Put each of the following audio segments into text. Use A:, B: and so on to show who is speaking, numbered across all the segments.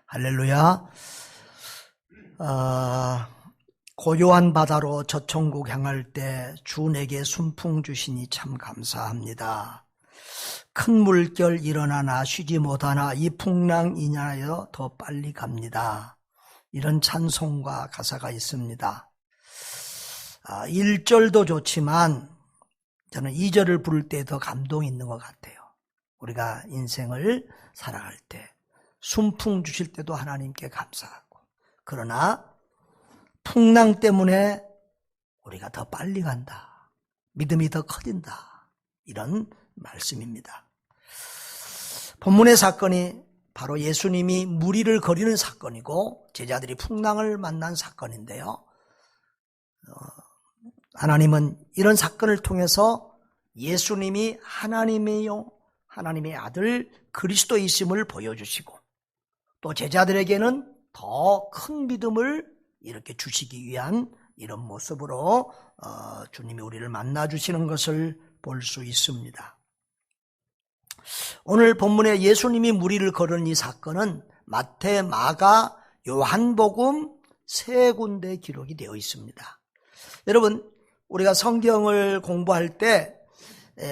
A: 할렐루야. 고요한 바다로 저천국 향할 때 주 내게 순풍 주시니 참 감사합니다. 큰 물결 일어나나 쉬지 못하나 이 풍랑 인하여 더 빨리 갑니다. 이런 찬송과 가사가 있습니다. 1절도 좋지만 저는 2절을 부를 때 더 감동이 있는 것 같아요. 우리가 인생을 살아갈 때 순풍 주실 때도 하나님께 감사하고, 그러나 풍랑 때문에 우리가 더 빨리 간다, 믿음이 더 커진다, 이런 말씀입니다. 본문의 사건이 바로 예수님이 무리를 거리는 사건이고 제자들이 풍랑을 만난 사건인데요, 하나님은 이런 사건을 통해서 예수님이 하나님이요 하나님의 아들 그리스도이심을 보여주시고, 또 제자들에게는 더 큰 믿음을 이렇게 주시기 위한 이런 모습으로 주님이 우리를 만나주시는 것을 볼 수 있습니다. 오늘 본문에 예수님이 무리를 거르는 이 사건은 마태, 마가, 요한복음 세 군데 기록이 되어 있습니다. 여러분, 우리가 성경을 공부할 때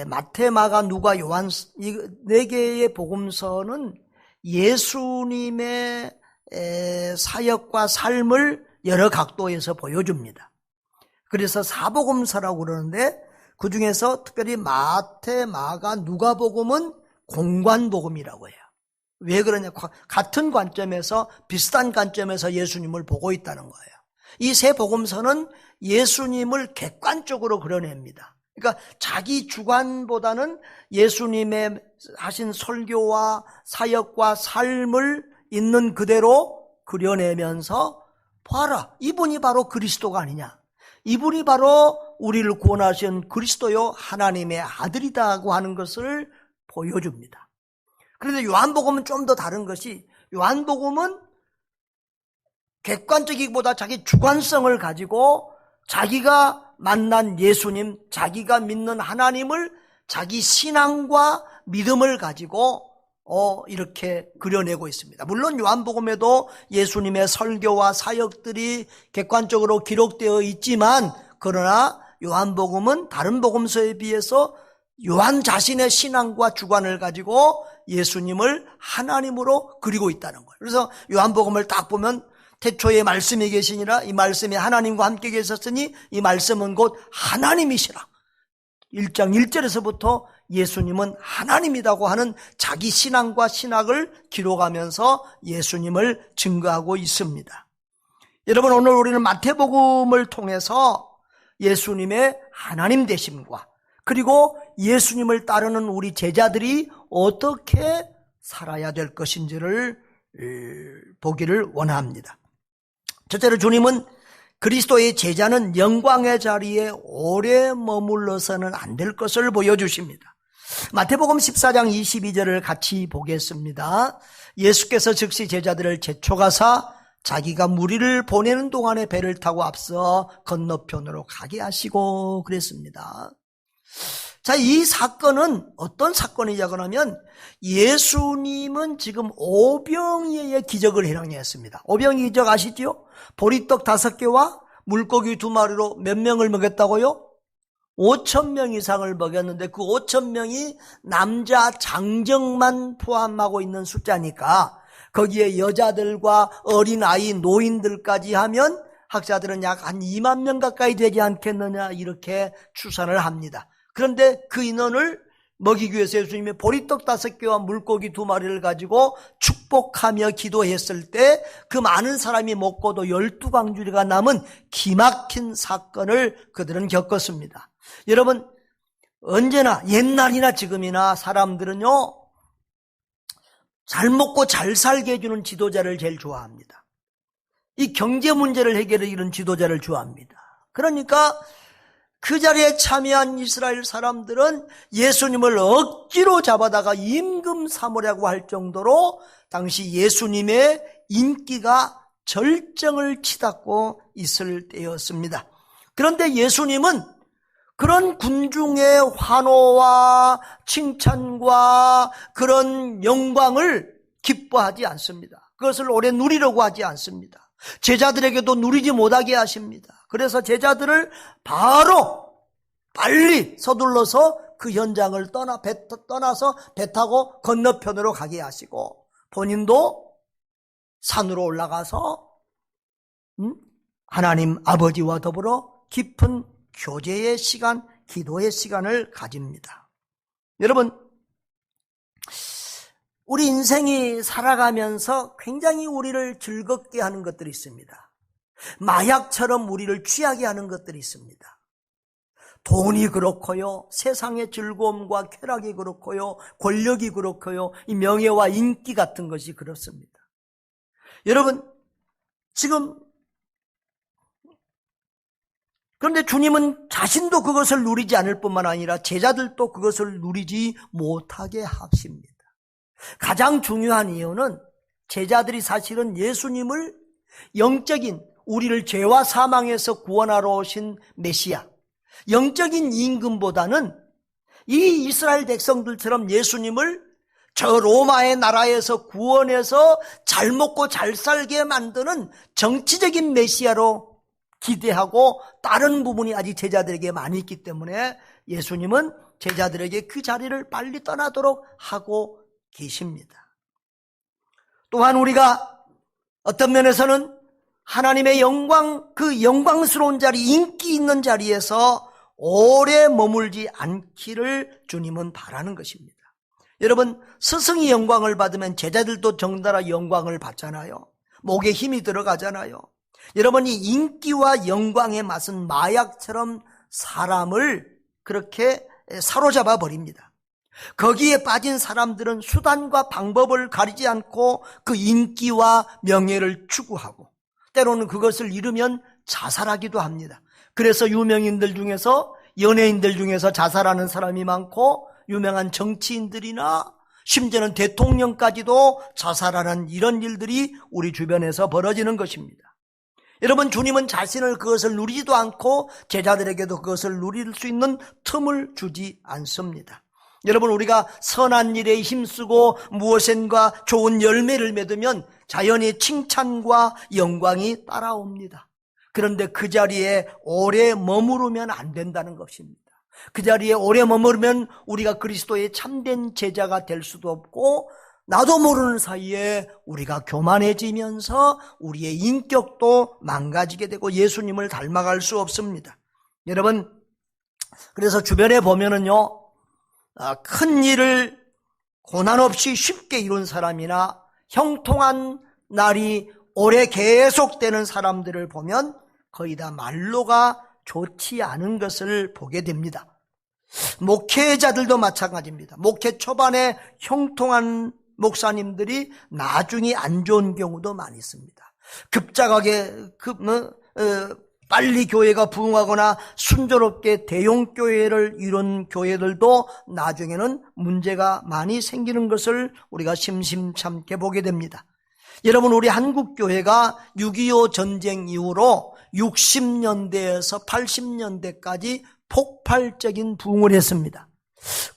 A: 마태, 마가, 누가, 요한 이 네 개의 복음서는 예수님의 사역과 삶을 여러 각도에서 보여줍니다. 그래서 사복음서라고 그러는데 그 중에서 특별히 마태, 마가, 누가복음은 공관복음이라고 해요. 왜 그러냐? 같은 관점에서, 비슷한 관점에서 예수님을 보고 있다는 거예요. 이 세 복음서는 예수님을 객관적으로 그려냅니다. 그러니까 자기 주관보다는 예수님의 하신 설교와 사역과 삶을 있는 그대로 그려내면서, 봐라, 이분이 바로 그리스도가 아니냐, 이분이 바로 우리를 구원하신 그리스도요 하나님의 아들이다고 하는 것을 보여줍니다. 그런데 요한복음은 좀 더 다른 것이, 요한복음은 객관적이기보다 자기 주관성을 가지고 자기가 만난 예수님, 자기가 믿는 하나님을 자기 신앙과 믿음을 가지고 이렇게 그려내고 있습니다. 물론 요한복음에도 예수님의 설교와 사역들이 객관적으로 기록되어 있지만, 그러나 요한복음은 다른 복음서에 비해서 요한 자신의 신앙과 주관을 가지고 예수님을 하나님으로 그리고 있다는 거예요. 그래서 요한복음을 딱 보면 태초에 말씀이 계시니라, 이 말씀이 하나님과 함께 계셨으니 이 말씀은 곧 하나님이시라. 1장 1절에서부터 예수님은 하나님이라고 하는 자기 신앙과 신학을 기록하면서 예수님을 증거하고 있습니다. 여러분, 오늘 우리는 마태복음을 통해서 예수님의 하나님 되심과, 그리고 예수님을 따르는 우리 제자들이 어떻게 살아야 될 것인지를 보기를 원합니다. 첫째로 주님은 그리스도의 제자는 영광의 자리에 오래 머물러서는 안 될 것을 보여주십니다. 마태복음 14장 22절을 같이 보겠습니다. 예수께서 즉시 제자들을 재촉하사 자기가 무리를 보내는 동안에 배를 타고 앞서 건너편으로 가게 하시고 그랬습니다. 자, 이 사건은 어떤 사건이냐고 하면, 예수님은 지금 오병이어의 기적을 행했습니다. 오병이 기적 아시죠? 보리떡 5개와 물고기 2마리로 몇 명을 먹였다고요? 5,000명 이상을 먹였는데, 그 5,000명이 남자 장정만 포함하고 있는 숫자니까 거기에 여자들과 어린아이, 노인들까지 하면 학자들은 약 한 2만 명 가까이 되지 않겠느냐, 이렇게 추산을 합니다. 그런데 그 인원을 먹이기 위해서 예수님이 보리떡 5개와 물고기 2마리를 가지고 축복하며 기도했을 때 그 많은 사람이 먹고도 12광주리가 남은 기막힌 사건을 그들은 겪었습니다. 여러분, 언제나 옛날이나 지금이나 사람들은요, 잘 먹고 잘 살게 해주는 지도자를 제일 좋아합니다. 이 경제 문제를 해결해 주는 지도자를 좋아합니다. 그러니까 그 자리에 참여한 이스라엘 사람들은 예수님을 억지로 잡아다가 임금 삼으려고 할 정도로 당시 예수님의 인기가 절정을 치닫고 있을 때였습니다. 그런데 예수님은 그런 군중의 환호와 칭찬과 그런 영광을 기뻐하지 않습니다. 그것을 오래 누리려고 하지 않습니다. 제자들에게도 누리지 못하게 하십니다. 그래서 제자들을 빨리 서둘러서 그 현장을 떠나서 배 타고 건너편으로 가게 하시고 본인도 산으로 올라가서 하나님 아버지와 더불어 깊은 교제의 시간, 기도의 시간을 가집니다. 여러분, 우리 인생이 살아가면서 굉장히 우리를 즐겁게 하는 것들이 있습니다. 마약처럼 우리를 취하게 하는 것들이 있습니다. 돈이 그렇고요, 세상의 즐거움과 쾌락이 그렇고요, 권력이 그렇고요, 이 명예와 인기 같은 것이 그렇습니다. 여러분, 지금 그런데 주님은 자신도 그것을 누리지 않을 뿐만 아니라 제자들도 그것을 누리지 못하게 하십니다. 가장 중요한 이유는 제자들이 사실은 예수님을 영적인 우리를 죄와 사망에서 구원하러 오신 메시아, 영적인 임금보다는 이 이스라엘 백성들처럼 예수님을 저 로마의 나라에서 구원해서 잘 먹고 잘 살게 만드는 정치적인 메시아로 기대하고 다른 부분이 아직 제자들에게 많이 있기 때문에 예수님은 제자들에게 그 자리를 빨리 떠나도록 하고 계십니다. 또한 우리가 어떤 면에서는 하나님의 영광, 그 영광스러운 자리, 인기 있는 자리에서 오래 머물지 않기를 주님은 바라는 것입니다. 여러분, 스승이 영광을 받으면 제자들도 정달아 영광을 받잖아요. 목에 힘이 들어가잖아요. 여러분, 이 인기와 영광의 맛은 마약처럼 사람을 그렇게 사로잡아 버립니다. 거기에 빠진 사람들은 수단과 방법을 가리지 않고 그 인기와 명예를 추구하고 때로는 그것을 잃으면 자살하기도 합니다. 그래서 유명인들 중에서, 연예인들 중에서 자살하는 사람이 많고 유명한 정치인들이나 심지어는 대통령까지도 자살하는 이런 일들이 우리 주변에서 벌어지는 것입니다. 여러분, 주님은 자신을 그것을 누리지도 않고 제자들에게도 그것을 누릴 수 있는 틈을 주지 않습니다. 여러분, 우리가 선한 일에 힘쓰고 무엇인가 좋은 열매를 맺으면 자연히 칭찬과 영광이 따라옵니다. 그런데 그 자리에 오래 머무르면 안 된다는 것입니다. 그 자리에 오래 머무르면 우리가 그리스도의 참된 제자가 될 수도 없고 나도 모르는 사이에 우리가 교만해지면서 우리의 인격도 망가지게 되고 예수님을 닮아갈 수 없습니다. 여러분, 그래서 주변에 보면은요, 큰 일을 고난 없이 쉽게 이룬 사람이나 형통한 날이 오래 계속되는 사람들을 보면 거의 다 말로가 좋지 않은 것을 보게 됩니다. 목회자들도 마찬가지입니다. 목회 초반에 형통한 목사님들이 나중에 안 좋은 경우도 많이 있습니다. 급작하게 빨리 교회가 부흥하거나 순조롭게 대형교회를 이룬 교회들도 나중에는 문제가 많이 생기는 것을 우리가 심심찮게 보게 됩니다. 여러분, 우리 한국교회가 6.25 전쟁 이후로 60년대에서 80년대까지 폭발적인 부흥을 했습니다.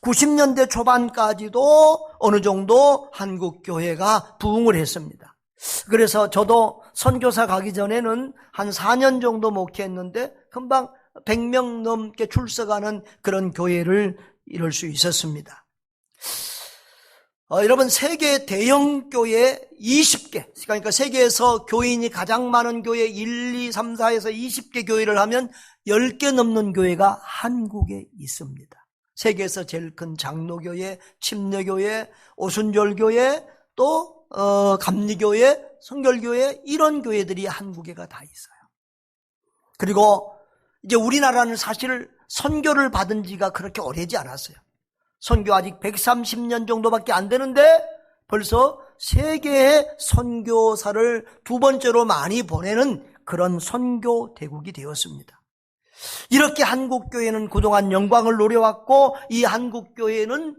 A: 90년대 초반까지도 어느 정도 한국교회가 부흥을 했습니다. 그래서 저도 선교사 가기 전에는 한 4년 정도 목회했는데 금방 100명 넘게 출석하는 그런 교회를 이룰 수 있었습니다. 여러분, 세계 대형 교회 20개, 그러니까 세계에서 교인이 가장 많은 교회 1, 2, 3, 4에서 20개 교회를 하면 10개 넘는 교회가 한국에 있습니다. 세계에서 제일 큰 장로교회, 침례교회, 오순절교회, 또 감리교회, 성결교회, 이런 교회들이 한국에가 다 있어요. 그리고 이제 우리나라는 사실 선교를 받은 지가 그렇게 오래지 않았어요. 선교 아직 130년 정도밖에 안 되는데 벌써 세계의 선교사를 두 번째로 많이 보내는 그런 선교 대국이 되었습니다. 이렇게 한국교회는 그동안 영광을 누려왔고 이 한국교회는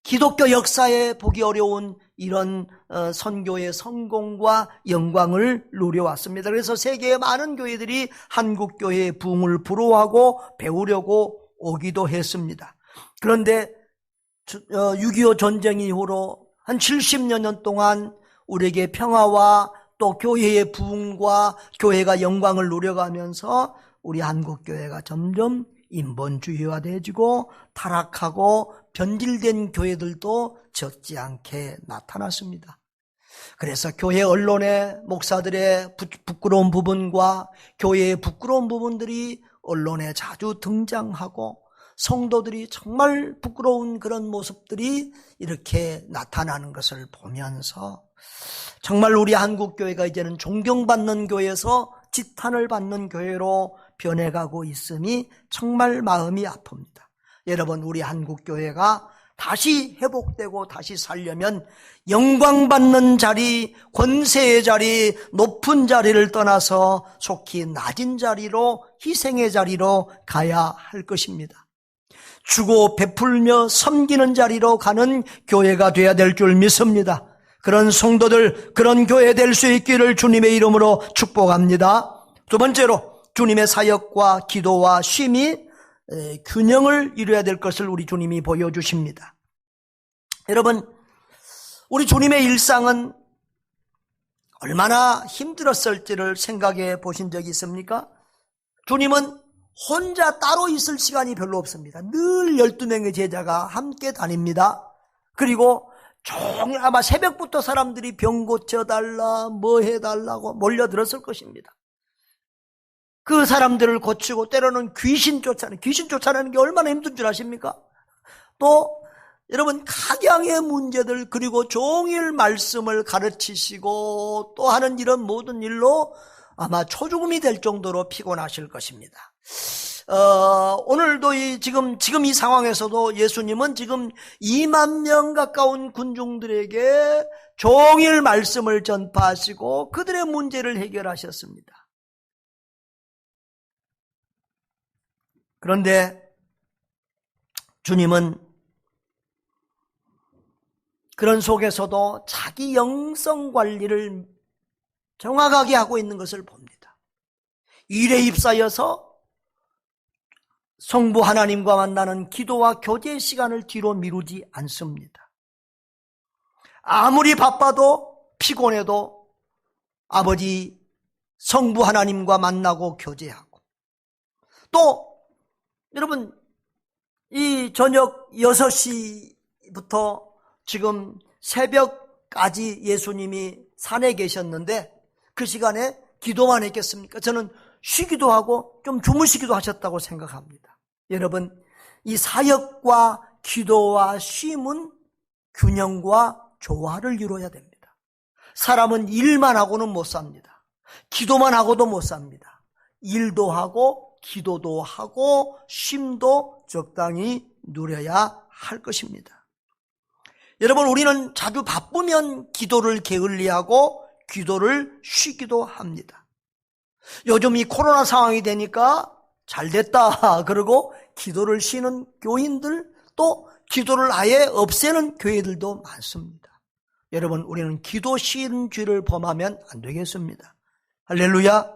A: 기독교 역사에 보기 어려운 이런 선교의 성공과 영광을 누려왔습니다. 그래서 세계의 많은 교회들이 한국교회의 부흥을 부러워하고 배우려고 오기도 했습니다. 그런데 6.25 전쟁 이후로 한 70여 년 동안 우리에게 평화와 또 교회의 부흥과 교회가 영광을 누려가면서 우리 한국교회가 점점 인본주의화되어지고 타락하고 변질된 교회들도 적지 않게 나타났습니다. 그래서 교회 언론의 목사들의 부끄러운 부분과 교회의 부끄러운 부분들이 언론에 자주 등장하고 성도들이 정말 부끄러운 그런 모습들이 이렇게 나타나는 것을 보면서 정말 우리 한국교회가 이제는 존경받는 교회에서 지탄을 받는 교회로 변해가고 있음이 정말 마음이 아픕니다. 여러분, 우리 한국교회가 다시 회복되고 다시 살려면 영광받는 자리, 권세의 자리, 높은 자리를 떠나서 속히 낮은 자리로, 희생의 자리로 가야 할 것입니다. 주고 베풀며 섬기는 자리로 가는 교회가 되어야 될 줄 믿습니다. 그런 성도들, 그런 교회 될 수 있기를 주님의 이름으로 축복합니다. 두 번째로 주님의 사역과 기도와 쉼이 균형을 이루어야 될 것을 우리 주님이 보여주십니다. 여러분, 우리 주님의 일상은 얼마나 힘들었을지를 생각해 보신 적이 있습니까? 주님은 혼자 따로 있을 시간이 별로 없습니다. 늘 12명의 제자가 함께 다닙니다. 그리고 종일 아마 새벽부터 사람들이 병 고쳐달라, 뭐 해달라고 몰려들었을 것입니다. 그 사람들을 고치고 때로는 귀신 쫓아내는 게 얼마나 힘든 줄 아십니까? 또 여러분, 각양의 문제들, 그리고 종일 말씀을 가르치시고 또 하는 이런 모든 일로 아마 초죽음이 될 정도로 피곤하실 것입니다. 오늘도 지금 이 상황에서도 예수님은 지금 2만 명 가까운 군중들에게 종일 말씀을 전파하시고 그들의 문제를 해결하셨습니다. 그런데 주님은 그런 속에서도 자기 영성 관리를 정확하게 하고 있는 것을 봅니다. 일에 휩싸여서 성부 하나님과 만나는 기도와 교제 시간을 뒤로 미루지 않습니다. 아무리 바빠도 피곤해도 아버지 성부 하나님과 만나고 교제하고, 또 여러분, 이 저녁 6시부터 지금 새벽까지 예수님이 산에 계셨는데 그 시간에 기도만 했겠습니까? 저는 쉬기도 하고 좀 주무시기도 하셨다고 생각합니다. 여러분, 이 사역과 기도와 쉼은 균형과 조화를 이루어야 됩니다. 사람은 일만 하고는 못 삽니다. 기도만 하고도 못 삽니다. 일도 하고 기도도 하고 쉼도 적당히 누려야 할 것입니다. 여러분, 우리는 자주 바쁘면 기도를 게을리하고 기도를 쉬기도 합니다. 요즘 이 코로나 상황이 되니까 잘 됐다 그러고 기도를 쉬는 교인들, 또 기도를 아예 없애는 교회들도 많습니다. 여러분, 우리는 기도 쉬는 죄를 범하면 안 되겠습니다. 할렐루야.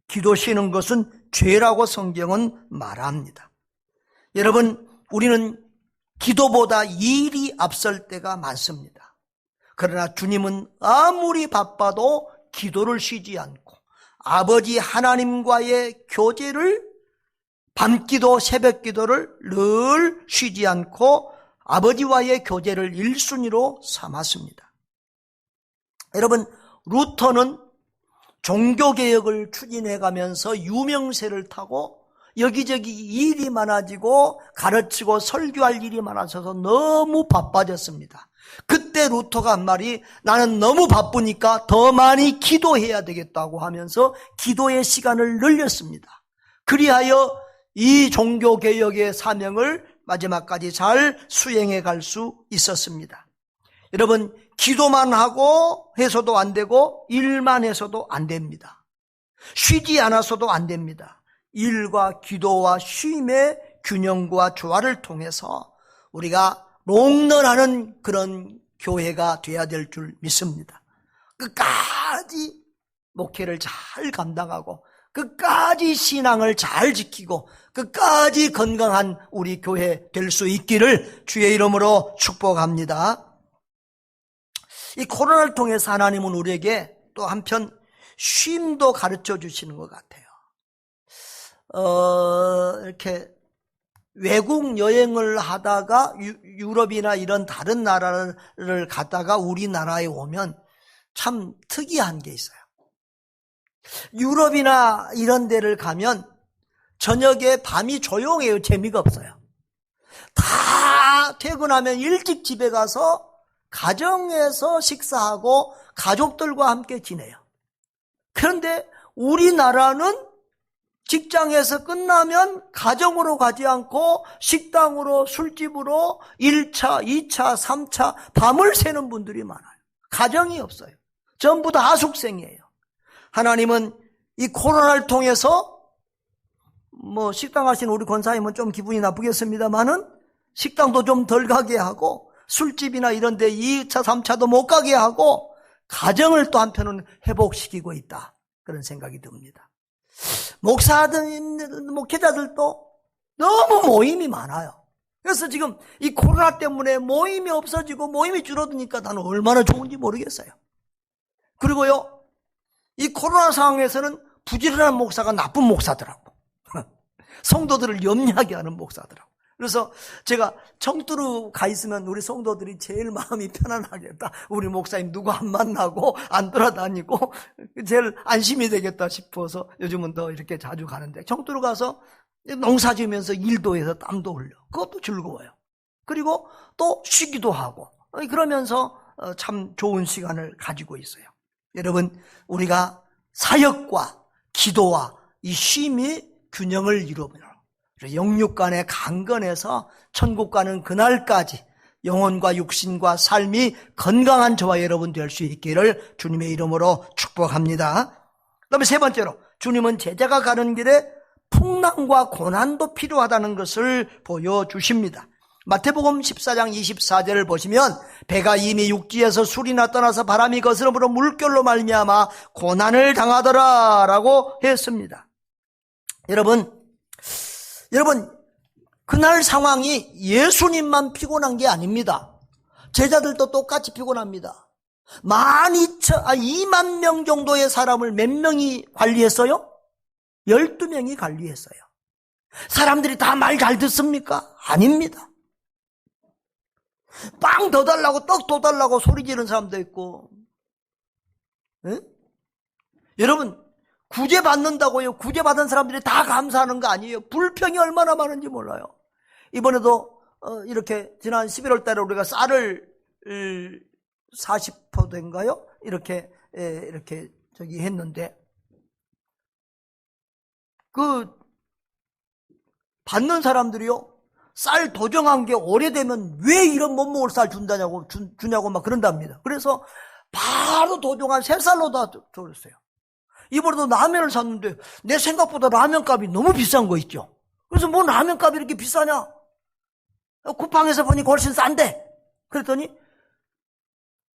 A: 기도 쉬는 것은 죄라고 성경은 말합니다. 여러분, 우리는 기도보다 일이 앞설 때가 많습니다. 그러나 주님은 아무리 바빠도 기도를 쉬지 않고 아버지 하나님과의 교제를, 밤기도 새벽기도를 늘 쉬지 않고 아버지와의 교제를 1순위로 삼았습니다. 여러분, 루터는 종교개혁을 추진해가면서 유명세를 타고 여기저기 일이 많아지고 가르치고 설교할 일이 많아져서 너무 바빠졌습니다. 그때 루터가 한 말이, 나는 너무 바쁘니까 더 많이 기도해야 되겠다고 하면서 기도의 시간을 늘렸습니다. 그리하여 이 종교개혁의 사명을 마지막까지 잘 수행해 갈 수 있었습니다. 여러분, 기도만 하고 해서도 안 되고 일만 해서도 안 됩니다. 쉬지 않아서도 안 됩니다. 일과 기도와 쉼의 균형과 조화를 통해서 우리가 롱런하는 그런 교회가 되어야 될 줄 믿습니다. 끝까지 목회를 잘 감당하고 끝까지 신앙을 잘 지키고 끝까지 건강한 우리 교회 될 수 있기를 주의 이름으로 축복합니다. 이 코로나를 통해서 하나님은 우리에게 또 한편 쉼도 가르쳐 주시는 것 같아요. 이렇게 외국 여행을 하다가 유럽이나 이런 다른 나라를 갔다가 우리나라에 오면 참 특이한 게 있어요. 유럽이나 이런 데를 가면 저녁에 밤이 조용해요. 재미가 없어요. 다 퇴근하면 일찍 집에 가서 가정에서 식사하고 가족들과 함께 지내요. 그런데 우리나라는 직장에서 끝나면 가정으로 가지 않고 식당으로, 술집으로 1차, 2차, 3차 밤을 새는 분들이 많아요. 가정이 없어요. 전부 다 하숙생이에요. 하나님은 이 코로나를 통해서 식당 하신 우리 권사님은 좀 기분이 나쁘겠습니다만은 식당도 좀 덜 가게 하고 술집이나 이런 데 2차, 3차도 못 가게 하고 가정을 또 한편은 회복시키고 있다. 그런 생각이 듭니다. 목회자들도 너무 모임이 많아요. 그래서 지금 이 코로나 때문에 모임이 없어지고 모임이 줄어드니까 나는 얼마나 좋은지 모르겠어요. 그리고요, 이 코로나 상황에서는 부지런한 목사가 나쁜 목사더라고. 성도들을 염려하게 하는 목사더라고. 그래서 제가 청두로 가 있으면 우리 성도들이 제일 마음이 편안하겠다. 우리 목사님 누구 안 만나고 안 돌아다니고 제일 안심이 되겠다 싶어서 요즘은 더 이렇게 자주 가는데, 청두로 가서 농사 지으면서 일도 해서 땀도 흘려. 그것도 즐거워요. 그리고 또 쉬기도 하고 그러면서 참 좋은 시간을 가지고 있어요. 여러분, 우리가 사역과 기도와 이 쉼이 균형을 이루며 영육 간의 강건해서 천국 가는 그날까지 영혼과 육신과 삶이 건강한 저와 여러분 될 수 있기를 주님의 이름으로 축복합니다. 그다음에 세 번째로, 주님은 제자가 가는 길에 풍랑과 고난도 필요하다는 것을 보여주십니다. 마태복음 14장 24절을 보시면 배가 이미 육지에서 술이나 떠나서 바람이 거스름으로 물결로 말미암아 고난을 당하더라라고 했습니다. 여러분, 그날 상황이 예수님만 피곤한 게 아닙니다. 제자들도 똑같이 피곤합니다. 2만 명 정도의 사람을 몇 명이 관리했어요? 12명이 관리했어요. 사람들이 다 말 잘 듣습니까? 아닙니다. 빵 더 달라고, 떡 더 달라고 소리 지르는 사람도 있고. 에? 여러분, 구제받는다고요. 구제받은 사람들이 다 감사하는 거 아니에요. 불평이 얼마나 많은지 몰라요. 이번에도 이렇게 지난 11월 달에 우리가 쌀을 40%인가요? 이렇게 했는데, 받는 사람들이요, 쌀 도정한 게 오래되면 왜 이런 못 먹을 쌀 주냐고 막 그런답니다. 그래서 바로 도정한 새 쌀로 다 줬어요. 이번에도 라면을 샀는데 내 생각보다 라면 값이 너무 비싼 거 있죠. 그래서 뭐 라면 값이 이렇게 비싸냐? 쿠팡에서 보니까 훨씬 싼데. 그랬더니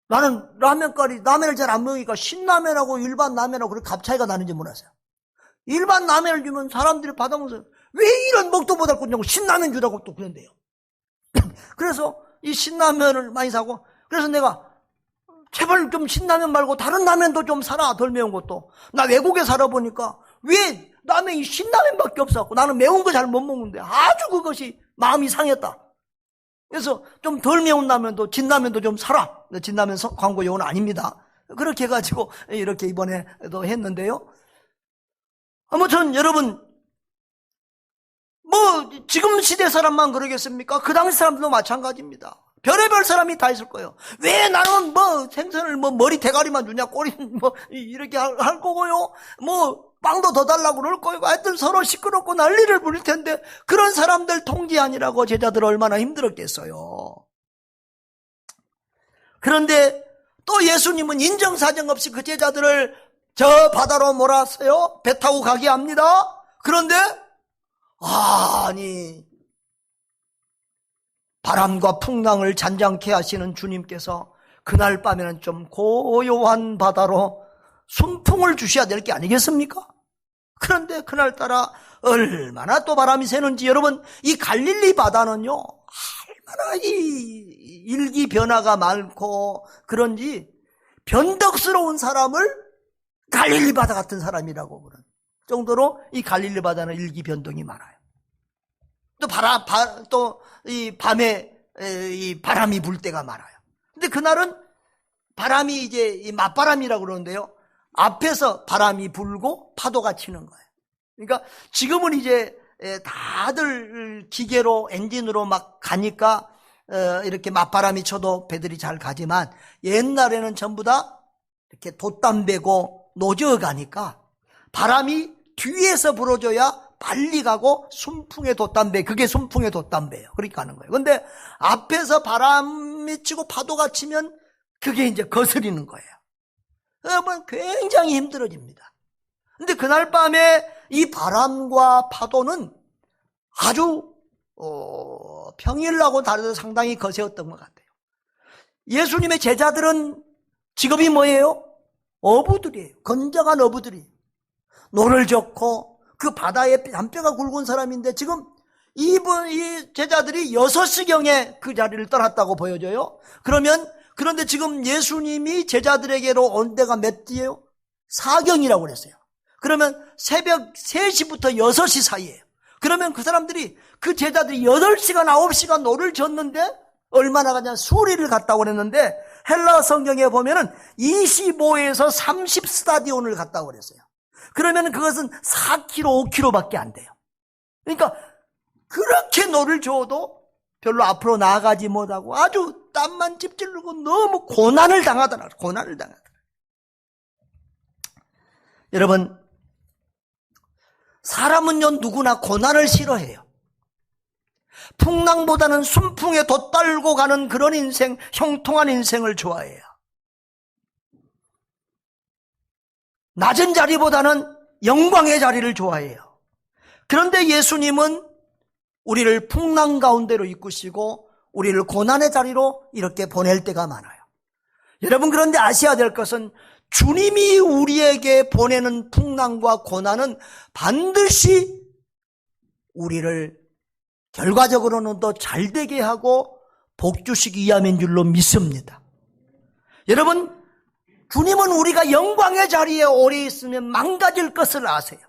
A: 나는 라면을 잘 안 먹으니까 신라면하고 일반 라면하고 그렇게 값 차이가 나는지 몰랐어요. 일반 라면을 주면 사람들이 받아먹어서 왜 이런 먹도 못할 거냐고 신라면 주라고 또 그런대요. 그래서 이 신라면을 많이 사고, 그래서 내가 제발 좀 신라면 말고 다른 라면도 좀 사라, 덜 매운 것도. 나 외국에 살아보니까 왜 라면이 신라면밖에 없었고 나는 매운 거 잘 못 먹는데 아주 그것이 마음이 상했다. 그래서 좀 덜 매운 라면도, 진라면도 좀 사라. 진라면 광고 용어는 아닙니다. 그렇게 해가지고 이렇게 이번에도 했는데요. 아무튼 여러분, 지금 시대 사람만 그러겠습니까? 그 당시 사람들도 마찬가지입니다. 별의별 사람이 다 있을 거예요. 왜 나는 생선을 머리 대가리만 주냐, 꼬리 이렇게 할 거고요. 빵도 더 달라고 그럴 거고, 하여튼 서로 시끄럽고 난리를 부릴 텐데, 그런 사람들 통제하느라고 제자들 얼마나 힘들었겠어요. 그런데 또 예수님은 인정사정 없이 그 제자들을 저 바다로 몰았어요. 배 타고 가게 합니다. 그런데 바람과 풍랑을 잔잔케 하시는 주님께서 그날 밤에는 좀 고요한 바다로 순풍을 주셔야 될 게 아니겠습니까? 그런데 그날따라 얼마나 또 바람이 새는지, 여러분, 이 갈릴리 바다는요 얼마나 이 일기 변화가 많고 그런지 변덕스러운 사람을 갈릴리 바다 같은 사람이라고 그런 정도로 이 갈릴리 바다는 일기 변동이 많아요. 또 이 밤에 이 바람이 불 때가 많아요. 근데 그날은 바람이 이제 이 맞바람이라고 그러는데요. 앞에서 바람이 불고 파도가 치는 거예요. 그러니까 지금은 이제 다들 기계로 엔진으로 막 가니까 이렇게 맞바람이 쳐도 배들이 잘 가지만 옛날에는 전부 다 이렇게 돛담배고 노저 가니까 바람이 뒤에서 불어줘야 빨리 가고 순풍의 돛담배, 그게 순풍의 돛담배예요. 그렇게 가는 거예요. 근데 앞에서 바람이 치고 파도가 치면 그게 이제 거스리는 거예요. 그러면 굉장히 힘들어집니다. 근데 그날 밤에 이 바람과 파도는 아주 평일하고 다르게 상당히 거세었던 것 같아요. 예수님의 제자들은 직업이 뭐예요? 어부들이에요. 건장한 어부들이에요. 노를 젓고 그 바다에 잔뼈가 굵은 사람인데 지금 이 제자들이 6시경에 그 자리를 떠났다고 보여져요. 그런데 지금 예수님이 제자들에게로 온 데가 몇 시예요? 4경이라고 그랬어요. 그러면 새벽 3시부터 6시 사이예요. 그러면 그 사람들이 그 제자들이 8시간 9시간 노를 젓는데 얼마나 가냐 수리를 갔다고 그랬는데 헬라 성경에 보면은 25에서 30 스타디온을 갔다고 그랬어요. 그러면 그것은 4km, 5km밖에 안 돼요. 그러니까 그렇게 노를 저어도 별로 앞으로 나아가지 못하고 아주 땀만 찝찝르고 너무 고난을 당하더라. 고난을 당하더라. 여러분, 사람은요 누구나 고난을 싫어해요. 풍랑보다는 순풍에 돛달고 가는 그런 인생, 형통한 인생을 좋아해요. 낮은 자리보다는 영광의 자리를 좋아해요. 그런데 예수님은 우리를 풍랑 가운데로 이끄시고 우리를 고난의 자리로 이렇게 보낼 때가 많아요. 여러분, 그런데 아셔야 될 것은 주님이 우리에게 보내는 풍랑과 고난은 반드시 우리를 결과적으로는 더 잘되게 하고 복주시기 위함인 줄로 믿습니다. 여러분, 주님은 우리가 영광의 자리에 오래 있으면 망가질 것을 아세요.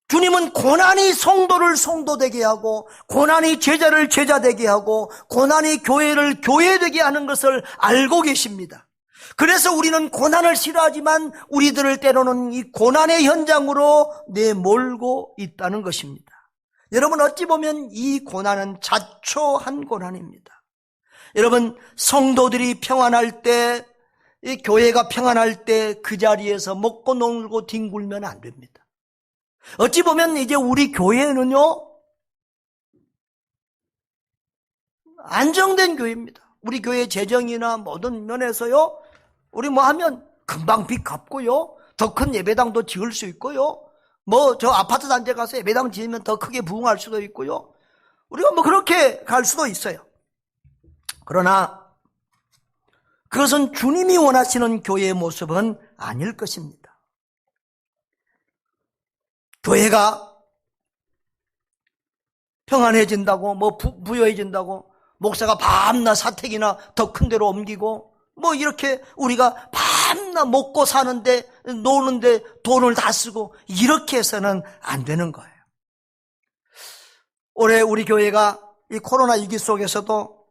A: 주님은 고난이 성도를 성도되게 하고 고난이 제자를 제자되게 하고 고난이 교회를 교회되게 하는 것을 알고 계십니다. 그래서 우리는 고난을 싫어하지만 우리들을 때로는 이 고난의 현장으로 내몰고 있다는 것입니다. 여러분, 어찌 보면 이 고난은 자초한 고난입니다. 여러분, 성도들이 평안할 때, 이 교회가 평안할 때 그 자리에서 먹고 놀고 뒹굴면 안 됩니다. 어찌 보면 이제 우리 교회는요 안정된 교회입니다. 우리 교회 재정이나 모든 면에서요 우리 뭐 하면 금방 빚 갚고요 더 큰 예배당도 지을 수 있고요 뭐 저 아파트 단지 가서 예배당 지으면 더 크게 부흥할 수도 있고요 우리가 뭐 그렇게 갈 수도 있어요. 그러나 그것은 주님이 원하시는 교회의 모습은 아닐 것입니다. 교회가 평안해진다고 뭐 부여해진다고 목사가 밤낮 사택이나 더 큰 데로 옮기고 뭐 이렇게 우리가 밤낮 먹고 사는데 노는데 돈을 다 쓰고 이렇게 해서는 안 되는 거예요. 올해 우리 교회가 이 코로나 위기 속에서도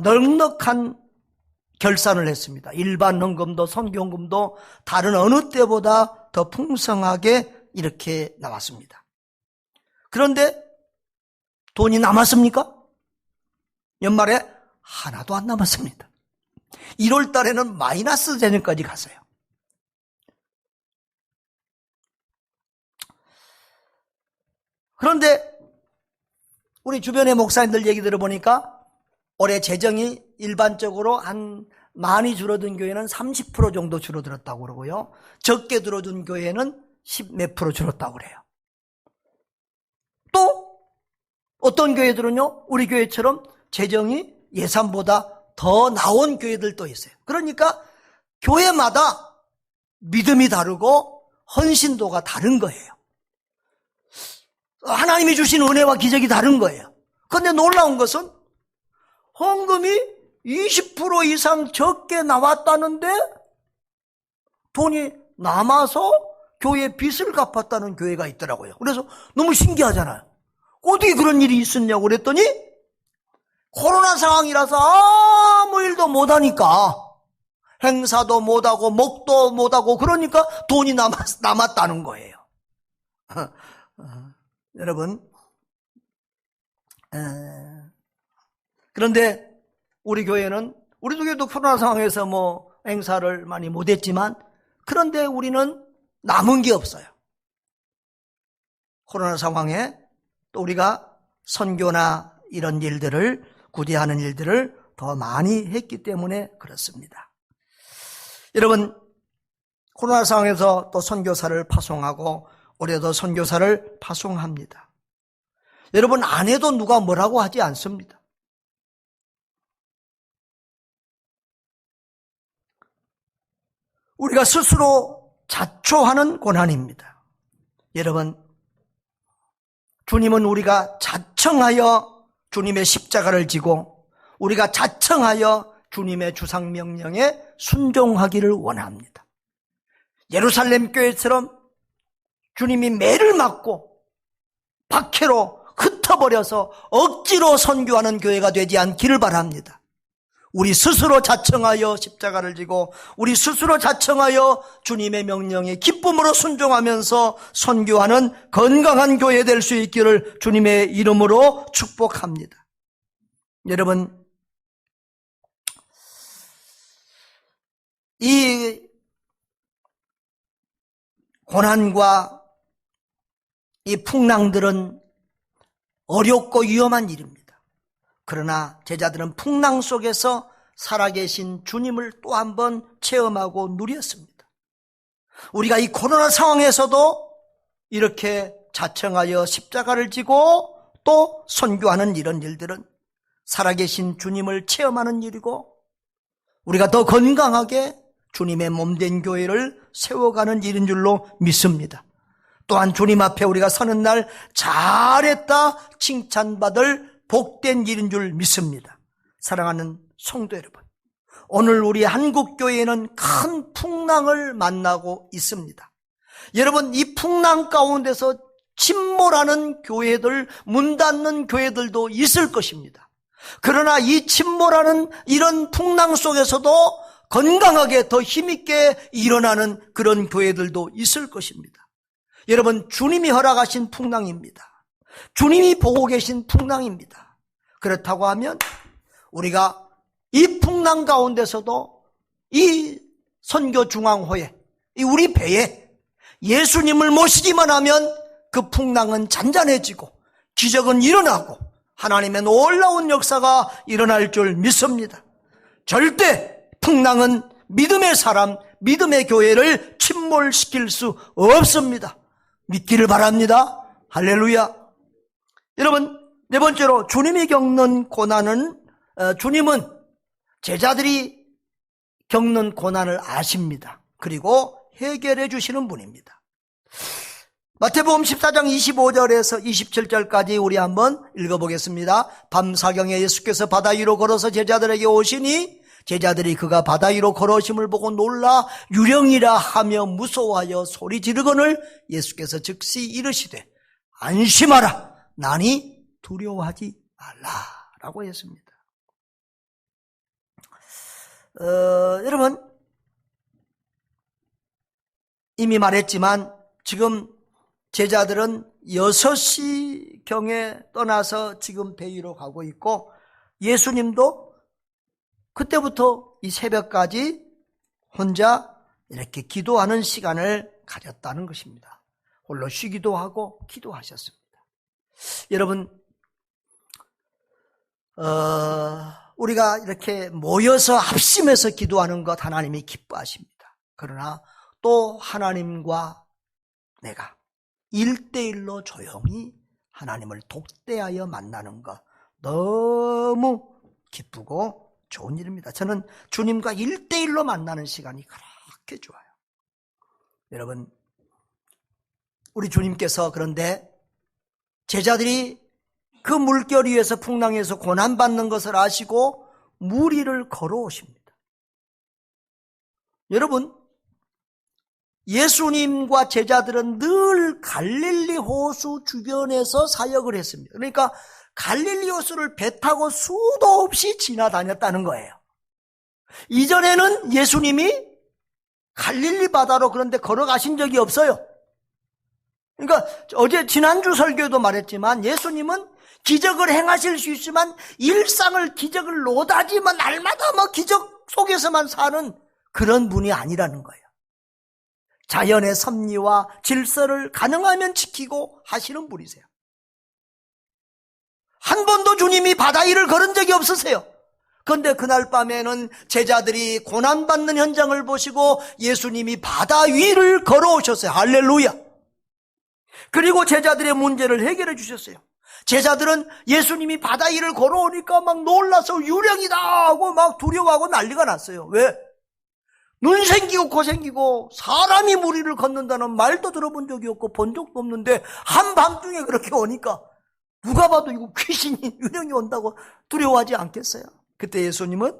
A: 넉넉한 결산을 했습니다. 일반 헌금도 선교헌금도 다른 어느 때보다 더 풍성하게 이렇게 나왔습니다. 그런데 돈이 남았습니까? 연말에 하나도 안 남았습니다. 1월 달에는 마이너스 재정까지 갔어요. 그런데 우리 주변의 목사님들 얘기 들어보니까 올해 재정이 일반적으로 한 많이 줄어든 교회는 30% 정도 줄어들었다고 그러고요. 적게 들어준 교회는 10 몇 프로 줄었다고 그래요. 또 어떤 교회들은요, 우리 교회처럼 재정이 예산보다 더 나온 교회들도 있어요. 그러니까 교회마다 믿음이 다르고 헌신도가 다른 거예요. 하나님이 주신 은혜와 기적이 다른 거예요. 그런데 놀라운 것은 헌금이 20% 이상 적게 나왔다는데 돈이 남아서 교회 빚을 갚았다는 교회가 있더라고요. 그래서 너무 신기하잖아요. 어떻게 그런 일이 있었냐고 그랬더니 코로나 상황이라서 아무 일도 못하니까 행사도 못하고 먹도 못하고 그러니까 돈이 남았다는 거예요. 여러분, 그런데 우리 교회도 코로나 상황에서 뭐 행사를 많이 못했지만 그런데 우리는 남은 게 없어요. 코로나 상황에 또 우리가 선교나 이런 일들을 구제하는 일들을 더 많이 했기 때문에 그렇습니다. 여러분, 코로나 상황에서 또 선교사를 파송하고 올해도 선교사를 파송합니다. 여러분, 안 해도 누가 뭐라고 하지 않습니다. 우리가 스스로 자초하는 고난입니다. 여러분, 주님은 우리가 자청하여 주님의 십자가를 지고 우리가 자청하여 주님의 주상명령에 순종하기를 원합니다. 예루살렘 교회처럼 주님이 매를 맞고 박해로 흩어버려서 억지로 선교하는 교회가 되지 않기를 바랍니다. 우리 스스로 자청하여 십자가를 지고 우리 스스로 자청하여 주님의 명령에 기쁨으로 순종하면서 선교하는 건강한 교회 될 수 있기를 주님의 이름으로 축복합니다. 여러분, 이 고난과 이 풍랑들은 어렵고 위험한 일입니다. 그러나 제자들은 풍랑 속에서 살아계신 주님을 또 한 번 체험하고 누렸습니다. 우리가 이 코로나 상황에서도 이렇게 자청하여 십자가를 지고 또 선교하는 이런 일들은 살아계신 주님을 체험하는 일이고 우리가 더 건강하게 주님의 몸된 교회를 세워가는 일인 줄로 믿습니다. 또한 주님 앞에 우리가 서는 날 잘했다 칭찬받을 복된 일인 줄 믿습니다. 사랑하는 성도 여러분, 오늘 우리 한국교회는 큰 풍랑을 만나고 있습니다. 여러분, 이 풍랑 가운데서 침몰하는 교회들, 문 닫는 교회들도 있을 것입니다. 그러나 이 침몰하는 이런 풍랑 속에서도 건강하게 더 힘있게 일어나는 그런 교회들도 있을 것입니다. 여러분, 주님이 허락하신 풍랑입니다. 주님이 보고 계신 풍랑입니다. 그렇다고 하면 우리가 이 풍랑 가운데서도 이 선교중앙호에, 이 우리 배에 예수님을 모시기만 하면 그 풍랑은 잔잔해지고 기적은 일어나고 하나님의 놀라운 역사가 일어날 줄 믿습니다. 절대 풍랑은 믿음의 사람, 믿음의 교회를 침몰시킬 수 없습니다. 믿기를 바랍니다. 할렐루야. 여러분, 네 번째로 주님이 겪는 고난은 주님은 제자들이 겪는 고난을 아십니다. 그리고 해결해 주시는 분입니다. 마태복음 14장 25절에서 27절까지 우리 한번 읽어보겠습니다. 밤사경에 예수께서 바다 위로 걸어서 제자들에게 오시니 제자들이 그가 바다 위로 걸어오심을 보고 놀라 유령이라 하며 무서워하여 소리 지르거늘 예수께서 즉시 이르시되 안심하라 나니 두려워하지 말라라고 했습니다. 여러분, 이미 말했지만 지금 제자들은 6시경에 떠나서 지금 배 위로 가고 있고 예수님도 그때부터 이 새벽까지 혼자 이렇게 기도하는 시간을 가졌다는 것입니다. 홀로 쉬기도 하고 기도하셨습니다. 여러분, 우리가 이렇게 모여서 합심해서 기도하는 것 하나님이 기뻐하십니다. 그러나 또 하나님과 내가 1대1로 조용히 하나님을 독대하여 만나는 것 너무 기쁘고 좋은 일입니다. 저는 주님과 1대1로 만나는 시간이 그렇게 좋아요. 여러분, 우리 주님께서 그런데 제자들이 그 물결 위에서 풍랑에서 고난받는 것을 아시고 물 위를 걸어오십니다. 여러분, 예수님과 제자들은 늘 갈릴리 호수 주변에서 사역을 했습니다. 그러니까 갈릴리 호수를 배 타고 수도 없이 지나다녔다는 거예요. 이전에는 예수님이 갈릴리 바다로 그런데 걸어가신 적이 없어요. 그러니까 지난주 설교에도 말했지만 예수님은 기적을 행하실 수 있지만 일상을 기적을 노다지만 날마다 기적 속에서만 사는 그런 분이 아니라는 거예요. 자연의 섭리와 질서를 가능하면 지키고 하시는 분이세요. 한 번도 주님이 바다 위를 걸은 적이 없으세요. 그런데 그날 밤에는 제자들이 고난받는 현장을 보시고 예수님이 바다 위를 걸어오셨어요. 할렐루야. 그리고 제자들의 문제를 해결해 주셨어요. 제자들은 예수님이 바다 위를 걸어오니까 막 놀라서 유령이다 하고 막 두려워하고 난리가 났어요. 왜? 눈 생기고 코 생기고 사람이 물 위를 걷는다는 말도 들어본 적이 없고 본 적도 없는데 한밤중에 그렇게 오니까 누가 봐도 이거 귀신이 유령이 온다고 두려워하지 않겠어요? 그때 예수님은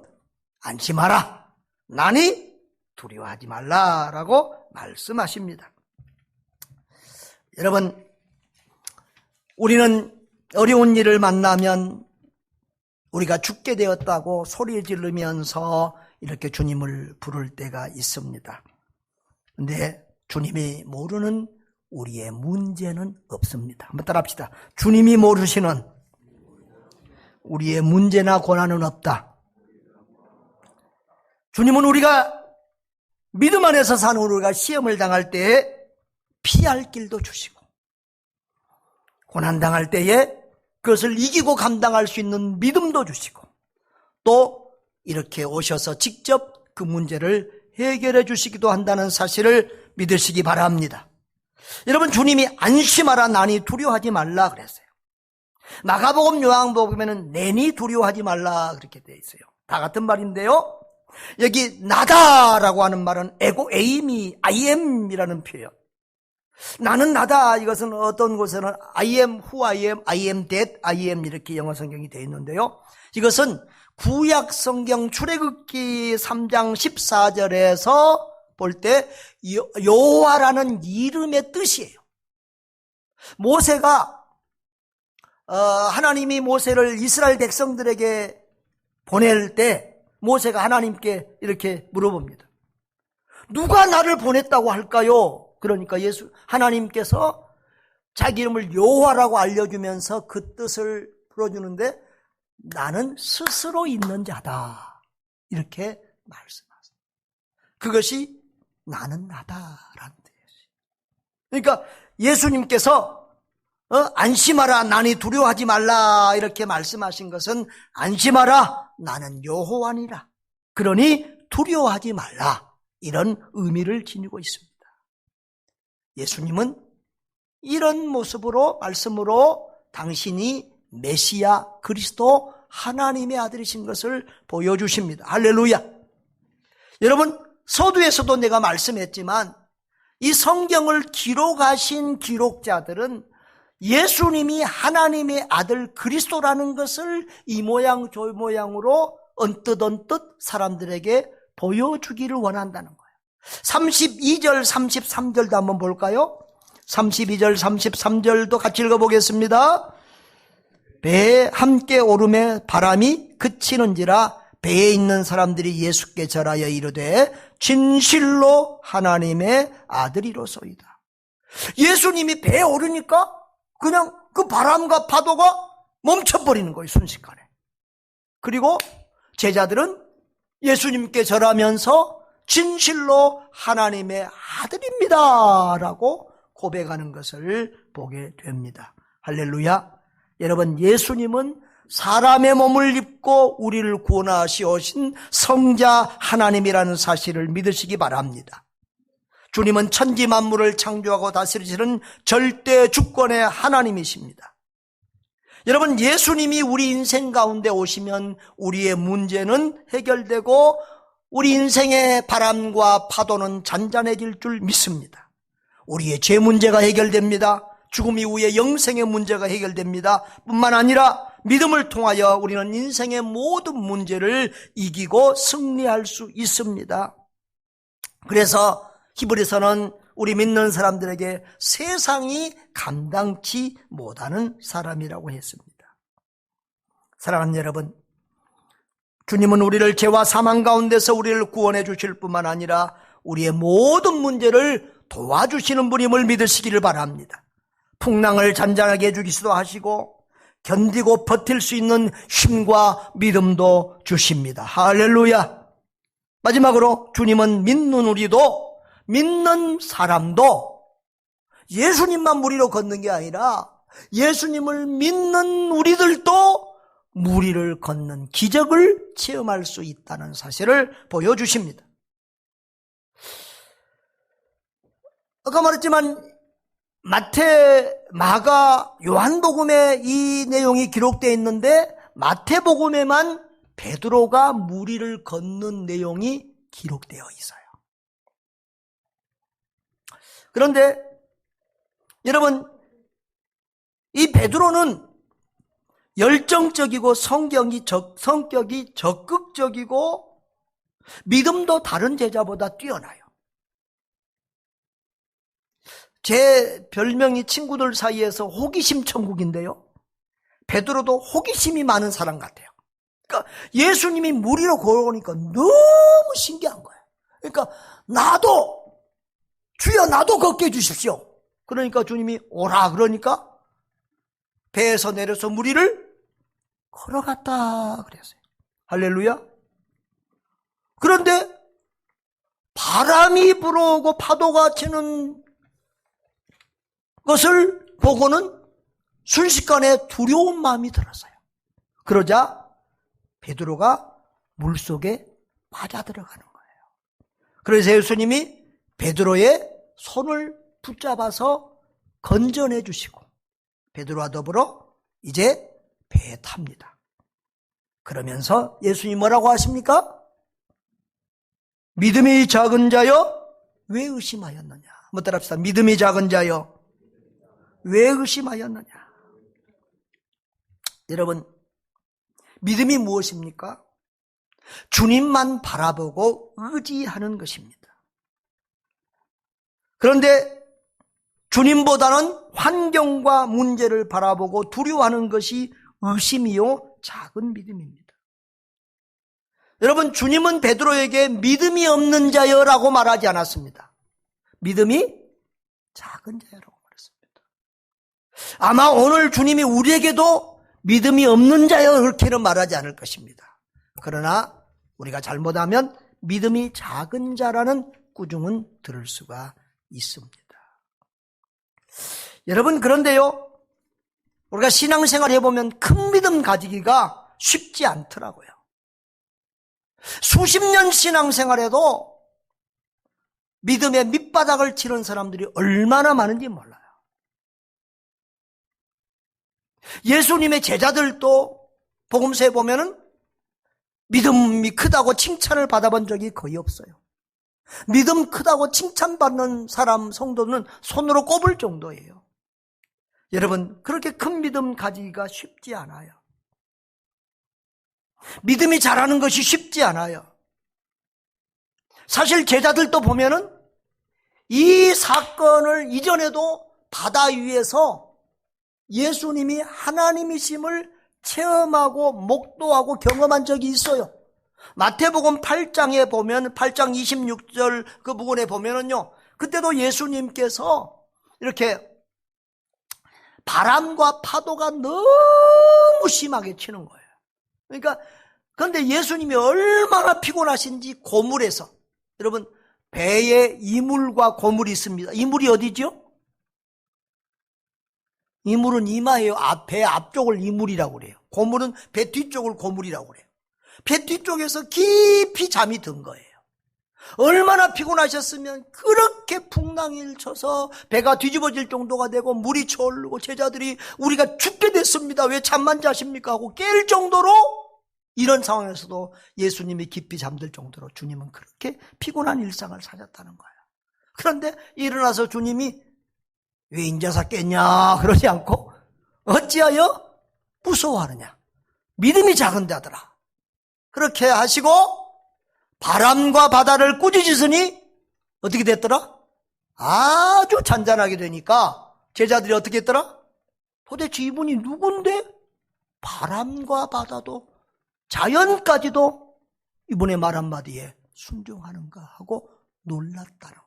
A: 안심하라, 나니 두려워하지 말라라고 말씀하십니다. 여러분, 우리는 어려운 일을 만나면 우리가 죽게 되었다고 소리 지르면서 이렇게 주님을 부를 때가 있습니다. 그런데 주님이 모르는 우리의 문제는 없습니다. 한번 따라합시다. 주님이 모르시는 우리의 문제나 고난은 없다. 주님은 우리가 믿음 안에서 사는 우리가 시험을 당할 때에 피할 길도 주시고 고난당할 때에 그것을 이기고 감당할 수 있는 믿음도 주시고 또 이렇게 오셔서 직접 그 문제를 해결해 주시기도 한다는 사실을 믿으시기 바랍니다. 여러분, 주님이 안심하라, 나니 두려워하지 말라 그랬어요. 마가복음, 요한복음에는 내니 두려워하지 말라 그렇게 되어 있어요. 다 같은 말인데요, 여기 나다라고 하는 말은 에고 에임이 I am이라는 표현. 나는 나다, 이것은 어떤 곳에는 I am who I am, I am that I am 이렇게 영어 성경이 되어 있는데요, 이것은 구약 성경 출애굽기 3장 14절에서 볼 때 여호와라는 이름의 뜻이에요. 모세가 하나님이 모세를 이스라엘 백성들에게 보낼 때 모세가 하나님께 이렇게 물어봅니다. 누가 나를 보냈다고 할까요? 그러니까 하나님께서 자기 이름을 여호와라고 알려주면서 그 뜻을 풀어주는데 나는 스스로 있는 자다 이렇게 말씀하세요. 그것이 나는 나다라는 뜻이에요. 그러니까 예수님께서 안심하라, 나니 두려워하지 말라 이렇게 말씀하신 것은 안심하라, 나는 여호와니라, 그러니 두려워하지 말라, 이런 의미를 지니고 있습니다. 예수님은 이런 모습으로, 말씀으로 당신이 메시아 그리스도 하나님의 아들이신 것을 보여주십니다. 할렐루야. 여러분, 서두에서도 내가 말씀했지만 이 성경을 기록하신 기록자들은 예수님이 하나님의 아들 그리스도라는 것을 이 모양 저 모양으로 언뜻 사람들에게 보여주기를 원한다는 거예요. 32절 33절도 한번 볼까요? 32절 33절도 같이 읽어보겠습니다. 배에 함께 오름에 바람이 그치는지라 배에 있는 사람들이 예수께 절하여 이르되 진실로 하나님의 아들이로소이다. 예수님이 배에 오르니까 그냥 그 바람과 파도가 멈춰버리는 거예요, 순식간에. 그리고 제자들은 예수님께 절하면서 진실로 하나님의 아들입니다 라고 고백하는 것을 보게 됩니다. 할렐루야. 여러분, 예수님은 사람의 몸을 입고 우리를 구원하시 오신 성자 하나님이라는 사실을 믿으시기 바랍니다. 주님은 천지 만물을 창조하고 다스리시는 절대 주권의 하나님이십니다. 여러분, 예수님이 우리 인생 가운데 오시면 우리의 문제는 해결되고 우리 인생의 바람과 파도는 잔잔해질 줄 믿습니다. 우리의 죄 문제가 해결됩니다. 죽음 이후에 영생의 문제가 해결됩니다. 뿐만 아니라 믿음을 통하여 우리는 인생의 모든 문제를 이기고 승리할 수 있습니다. 그래서 히브리서는 우리 믿는 사람들에게 세상이 감당치 못하는 사람이라고 했습니다. 사랑하는 여러분, 주님은 우리를 죄와 사망 가운데서 우리를 구원해 주실 뿐만 아니라 우리의 모든 문제를 도와주시는 분임을 믿으시기를 바랍니다. 풍랑을 잔잔하게 해주기도 하시고 견디고 버틸 수 있는 힘과 믿음도 주십니다. 할렐루야. 마지막으로 주님은 믿는 우리도, 믿는 사람도 예수님만 무리로 걷는 게 아니라 예수님을 믿는 우리들도 무리를 걷는 기적을 체험할 수 있다는 사실을 보여주십니다. 아까 말했지만 마태, 마가, 요한복음에 이 내용이 기록되어 있는데 마태복음에만 베드로가 무리를 걷는 내용이 기록되어 있어요. 그런데 여러분, 이 베드로는 열정적이고 성격이 적극적이고 믿음도 다른 제자보다 뛰어나요. 제 별명이 친구들 사이에서 호기심 천국인데요, 베드로도 호기심이 많은 사람 같아요. 그러니까 예수님이 무리로 걸어오니까 너무 신기한 거예요. 그러니까 나도, 주여 나도 걷게 해주십시오. 그러니까 주님이 오라 그러니까 배에서 내려서 무리를 걸어갔다 그랬어요. 할렐루야. 그런데 바람이 불어오고 파도가 치는 것을 보고는 순식간에 두려운 마음이 들었어요. 그러자 베드로가 물속에 빠져들어가는 거예요. 그래서 예수님이 베드로의 손을 붙잡아서 건져내 주시고 베드로와 더불어 이제 배에 탑니다. 그러면서 예수님이 뭐라고 하십니까? 믿음이 작은 자여 왜 의심하였느냐. 뭐 따라합시다. 믿음이 작은 자여 왜 의심하였느냐. 여러분, 믿음이 무엇입니까? 주님만 바라보고 의지하는 것입니다. 그런데 주님보다는 환경과 문제를 바라보고 두려워하는 것이 의심이요 작은 믿음입니다. 여러분, 주님은 베드로에게 믿음이 없는 자여라고 말하지 않았습니다. 믿음이 작은 자여라고 말했습니다. 아마 오늘 주님이 우리에게도 믿음이 없는 자여 그렇게는 말하지 않을 것입니다. 그러나 우리가 잘못하면 믿음이 작은 자라는 꾸중은 들을 수가 있습니다. 여러분, 그런데요, 우리가 신앙생활 해보면 큰 믿음 가지기가 쉽지 않더라고요. 수십 년 신앙생활에도 믿음의 밑바닥을 치는 사람들이 얼마나 많은지 몰라요. 예수님의 제자들도 복음서에 보면은 믿음이 크다고 칭찬을 받아본 적이 거의 없어요. 믿음 크다고 칭찬받는 사람, 성도는 손으로 꼽을 정도예요. 여러분, 그렇게 큰 믿음 가지기가 쉽지 않아요. 믿음이 자라는 것이 쉽지 않아요. 사실 제자들도 보면은 이 사건을 이전에도 바다 위에서 예수님이 하나님이심을 체험하고 목도하고 경험한 적이 있어요. 마태복음 8장에 보면 8장 26절 그 부분에 보면은요, 그때도 예수님께서 이렇게 바람과 파도가 너무 심하게 치는 거예요. 그러니까 그런데 예수님이 얼마나 피곤하신지 고물에서, 여러분, 배에 이물과 고물이 있습니다. 이물이 어디죠? 이물은 이마예요. 배 앞쪽을 이물이라고 그래요. 고물은 배 뒤쪽을 고물이라고 그래요. 배 뒤쪽에서 깊이 잠이 든 거예요. 얼마나 피곤하셨으면 그렇게 풍랑을 쳐서 배가 뒤집어질 정도가 되고 물이 저르고 제자들이 우리가 죽게 됐습니다. 왜 잠만 자십니까? 하고 깰 정도로, 이런 상황에서도 예수님이 깊이 잠들 정도로 주님은 그렇게 피곤한 일상을 사셨다는 거예요. 그런데 일어나서 주님이 왜 인자사 깼냐 그러지 않고 어찌하여 무서워하느냐. 믿음이 작은데 하더라. 그렇게 하시고 바람과 바다를 꾸짖으시니 어떻게 됐더라? 아주 잔잔하게 되니까 제자들이 어떻게 했더라? 도대체 이분이 누군데 바람과 바다도 자연까지도 이분의 말 한마디에 순종하는가 하고 놀랐다는 거예요.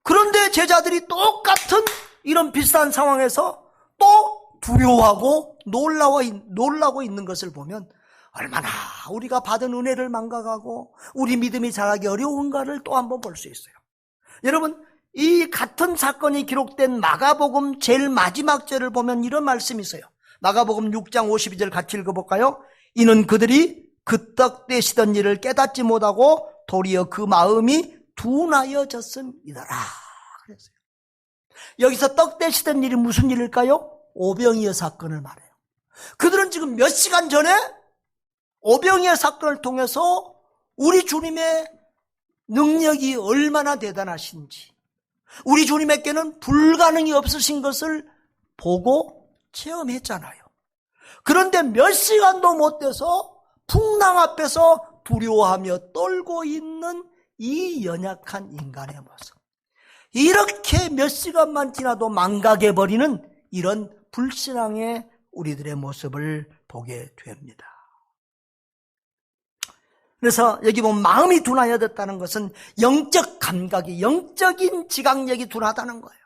A: 그런데 제자들이 똑같은 이런 비슷한 상황에서 또 두려워하고 놀라고 있는 것을 보면 얼마나 우리가 받은 은혜를 망각하고 우리 믿음이 자라기 어려운가를 또 한번 볼 수 있어요. 여러분, 이 같은 사건이 기록된 마가복음 제일 마지막 절을 보면 이런 말씀이 있어요. 마가복음 6장 52절 같이 읽어볼까요? 이는 그들이 그 떡 떼시던 일을 깨닫지 못하고 도리어 그 마음이 둔하여졌음이더라 그랬어요. 여기서 떡 떼시던 일이 무슨 일일까요? 오병이어 사건을 말해요. 그들은 지금 몇 시간 전에 오병이어 사건을 통해서 우리 주님의 능력이 얼마나 대단하신지, 우리 주님에게는 불가능이 없으신 것을 보고 체험했잖아요. 그런데 몇 시간도 못 돼서 풍랑 앞에서 두려워하며 떨고 있는 이 연약한 인간의 모습, 이렇게 몇 시간만 지나도 망각해버리는 이런 불신앙의 우리들의 모습을 보게 됩니다. 그래서 여기 보면 마음이 둔하여졌다는 것은 영적 감각이, 영적인 지각력이 둔하다는 거예요.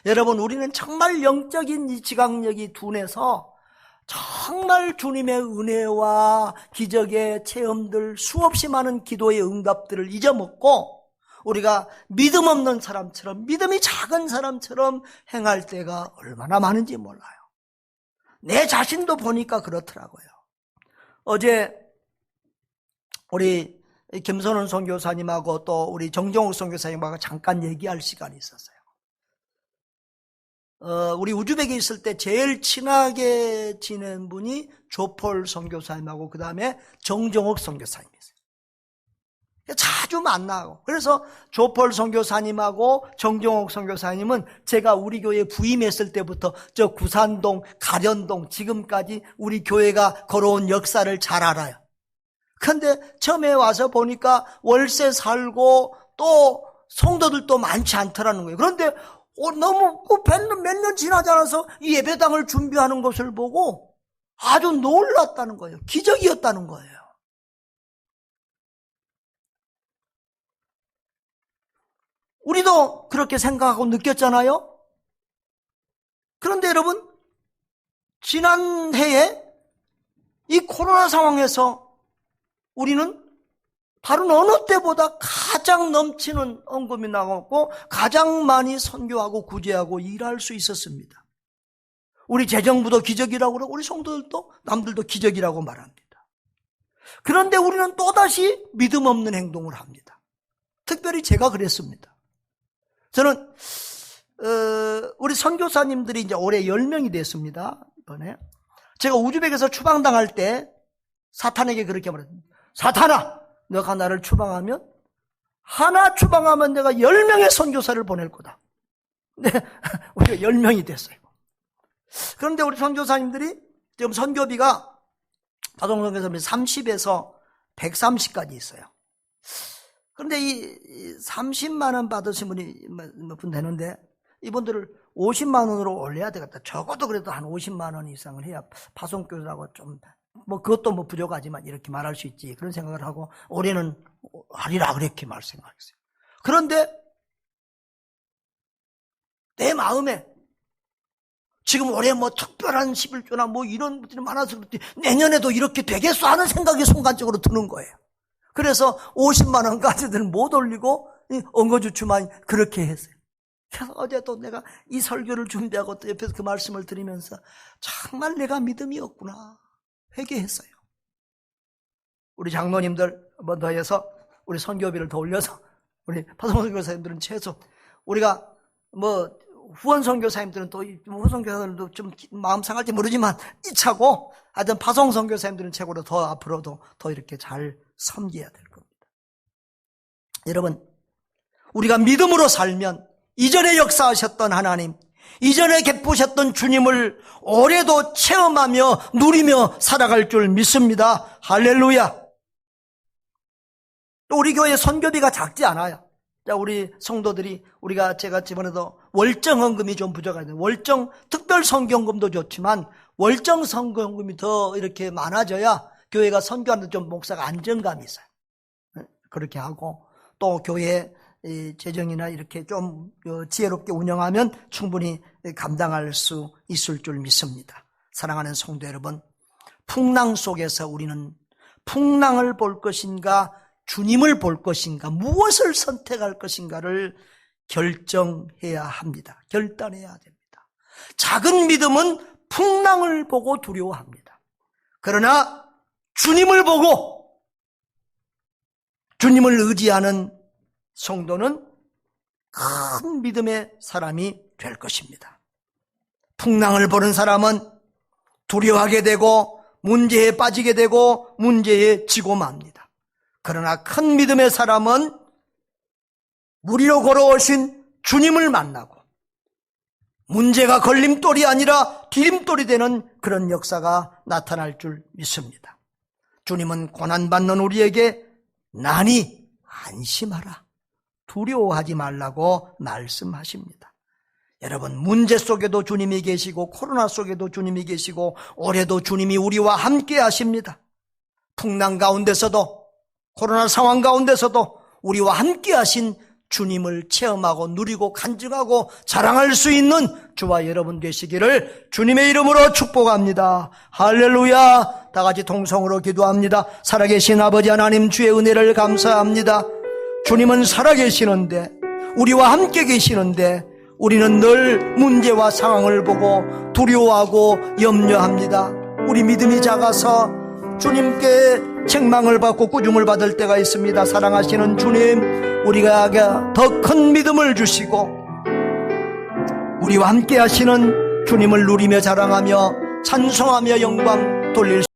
A: 여러분, 우리는 정말 영적인 이 지각력이 둔해서 정말 주님의 은혜와 기적의 체험들, 수없이 많은 기도의 응답들을 잊어먹고 우리가 믿음 없는 사람처럼, 믿음이 작은 사람처럼 행할 때가 얼마나 많은지 몰라요. 내 자신도 보니까 그렇더라고요. 어제 우리 김선원 선교사님하고 또 우리 정정욱 선교사님하고 잠깐 얘기할 시간이 있었어요. 우리 우즈벡에 있을 때 제일 친하게 지낸 분이 조폴 선교사님하고 그 다음에 정정욱 선교사님이세요. 자주 만나고, 그래서 조폴 선교사님하고 정정욱 선교사님은 제가 우리 교회에 부임했을 때부터 저 구산동, 가련동 지금까지 우리 교회가 걸어온 역사를 잘 알아요. 근데 처음에 와서 보니까 월세 살고 또 성도들도 많지 않더라는 거예요. 그런데 너무 몇 년 지나지 않아서 이 예배당을 준비하는 것을 보고 아주 놀랐다는 거예요. 기적이었다는 거예요. 우리도 그렇게 생각하고 느꼈잖아요. 그런데 여러분, 지난해에 이 코로나 상황에서 우리는 다른 어느 때보다 가장 넘치는 헌금이 나갔고 가장 많이 선교하고 구제하고 일할 수 있었습니다. 우리 재정부도 기적이라고 그러고 우리 성도들도 남들도 기적이라고 말합니다. 그런데 우리는 또다시 믿음 없는 행동을 합니다. 특별히 제가 그랬습니다. 저는 우리 선교사님들이 이제 올해 10명이 됐습니다. 이번에 제가 우즈벡에서 추방당할 때 사탄에게 그렇게 말했습니다. 사탄아, 너가 나를 추방하면 하나 추방하면 내가 10명의 선교사를 보낼 거다. 네, 우리가 10명이 됐어요. 그런데 우리 선교사님들이 지금 선교비가 파송선교사 30에서 130까지 있어요. 그런데 이 30만 원 받으신 분이 몇 분 되는데 이분들을 50만 원으로 올려야 되겠다. 적어도 그래도 한 50만 원 이상을 해야 파송교사라고 좀 그것도 부족하지만 이렇게 말할 수 있지. 그런 생각을 하고 올해는 하리라 그렇게 생각했어요. 그런데 내 마음에 지금 올해 특별한 11조나 이런 것들이 많아서 그렇지 내년에도 이렇게 되겠어 하는 생각이 순간적으로 드는 거예요. 그래서 50만 원까지는 못 올리고 엉거주춤만 그렇게 했어요. 그래서 어제도 내가 이 설교를 준비하고 또 옆에서 그 말씀을 드리면서 정말 내가 믿음이 없구나 회개했어요. 우리 장로님들 한 번 더 해서 우리 선교비를 더 올려서 우리 파송선교사님들은 최소 우리가 후원 선교사님들은 또 후원 선교사들도 좀 마음 상할지 모르지만 이 차고 하여튼 파송 선교사님들은 최고로 더 앞으로도 더 이렇게 잘 섬겨야 될 겁니다. 여러분, 우리가 믿음으로 살면 이전에 역사하셨던 하나님, 이전에 베푸셨던 주님을 올해도 체험하며 누리며 살아갈 줄 믿습니다. 할렐루야. 또 우리 교회 선교비가 작지 않아요. 자, 우리 성도들이, 제가 이번에도 월정 헌금이 좀 부족하거든요. 월정 특별 선교헌금도 좋지만 월정 선교헌금이 더 이렇게 많아져야 교회가 선교하는 데 좀 목사가 안정감이 있어요. 그렇게 하고, 또 교회 재정이나 이렇게 좀 지혜롭게 운영하면 충분히 감당할 수 있을 줄 믿습니다. 사랑하는 성도 여러분, 풍랑 속에서 우리는 풍랑을 볼 것인가, 주님을 볼 것인가, 무엇을 선택할 것인가를 결정해야 합니다. 결단해야 됩니다. 작은 믿음은 풍랑을 보고 두려워합니다. 그러나 주님을 보고 주님을 의지하는 성도는 큰 믿음의 사람이 될 것입니다. 풍랑을 보는 사람은 두려워하게 되고 문제에 빠지게 되고 문제에 지고 맙니다. 그러나 큰 믿음의 사람은 물 위로 걸어오신 주님을 만나고 문제가 걸림돌이 아니라 디딤돌이 되는 그런 역사가 나타날 줄 믿습니다. 주님은 고난받는 우리에게 난이 안심하라, 두려워하지 말라고 말씀하십니다. 여러분, 문제 속에도 주님이 계시고 코로나 속에도 주님이 계시고 올해도 주님이 우리와 함께 하십니다. 풍랑 가운데서도 코로나 상황 가운데서도 우리와 함께 하신 주님을 체험하고 누리고 간증하고 자랑할 수 있는 저와 여러분 되시기를 주님의 이름으로 축복합니다. 할렐루야. 다 같이 동성으로 기도합니다. 살아계신 아버지 하나님, 주의 은혜를 감사합니다. 주님은 살아계시는데, 우리와 함께 계시는데 우리는 늘 문제와 상황을 보고 두려워하고 염려합니다. 우리 믿음이 작아서 주님께 책망을 받고 꾸중을 받을 때가 있습니다. 사랑하시는 주님, 우리가 더 큰 믿음을 주시고 우리와 함께 하시는 주님을 누리며 자랑하며 찬송하며 영광 돌릴